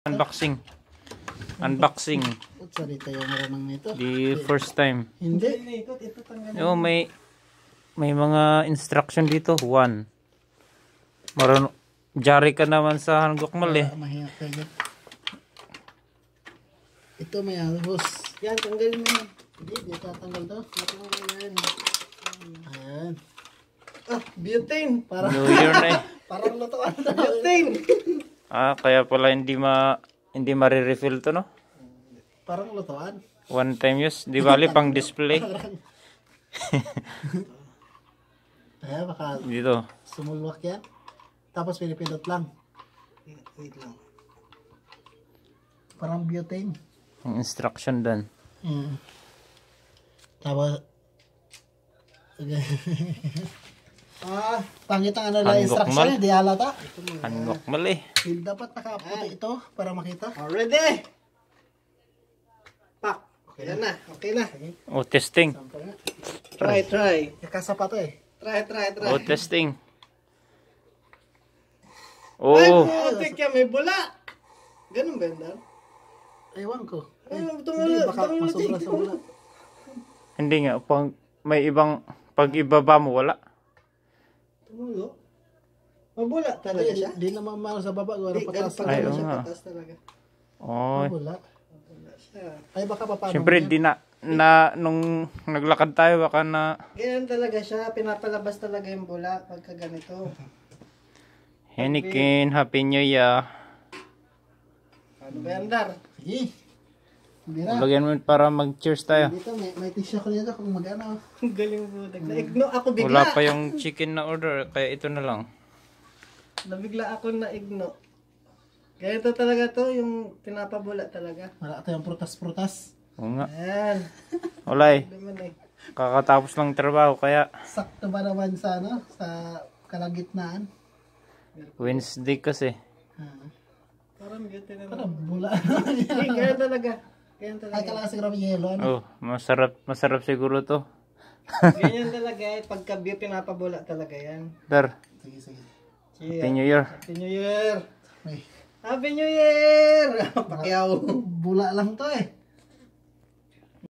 Unboxing. Unboxing. Sorry tayo maramang nito. The first time. Hindi. Oh, may mga instruction dito. 1. Marunong jari ka naman sa hanggokmal eh. Mahirap kayo. Ito may alhos. Yan, tanggalin mo yan. Hindi tatanggal to. Tatanggal yan. Ayan. Ah, butane. Parang New Year na eh. parang lutuan na. Butane. Kaya pala hindi ma-refill to, no? Parang lutuan. One time use. Di bali pang display. Ayan, baka Dito. sumulwak yan. Tapos pinipindot lang. Wait lang. Parang butane. Ang instruction doon. Tapos pangit ang ano na instruction eh, di halata. Hanggokmal eh. Dapat nakaputi ito para makita. Ready? Pak. Okay na. Okay na. Oh, testing. Try. Ikasa pa to eh. Try. Oh, testing. Ay, Oh. putik ka, may bula. Ganun ba yun, Dar? Ewan ko. Ay, Hindi, tumulot. baka masobra sa wala. Hindi nga. May ibang pag ibaba mo, wala. Tumulo. Mabula talaga siya. Di naman mahal sa baba. Gawin Di, pa ganun taas. pa Ay, ganun oo siya nga. patas talaga. Oh. Wala. Mabula siya. Ay baka pa paano. Siyempre, di na nung naglakad tayo, baka na Ganyan talaga siya. Pinapalabas talaga yung bula pagka ganito. Henikin, Happy New Year. Ano ba yan, Dar? Sige. Bira. Lagyan mo para mag-cheers tayo. Dito may tissue ko dito kung mag-ano. Ang galing putik. Naigno ako bigla. Wala pa yung chicken na order, kaya ito na lang. Nabigla ako na igno. Ganito talaga to, yung pinapabula talaga. Wala tayong prutas-prutas. Oo nga. Ayan. Olay, Naman eh. kakatapos lang trabaho, kaya Sakto ba naman sa ano? Sa kalagitnaan. Wednesday kasi. Parang beauty na Parang bula. Hindi, ganyan talaga. Ganyan Ay talaga. kailangan siguro may yelo. Ano? Oh, masarap siguro to. Ganyan talaga eh. Pagka pinapabula talaga yan. Dar, Sige. Happy New Year. Happy New Year! May Happy New Year! Pakiyaw! bula lang to eh.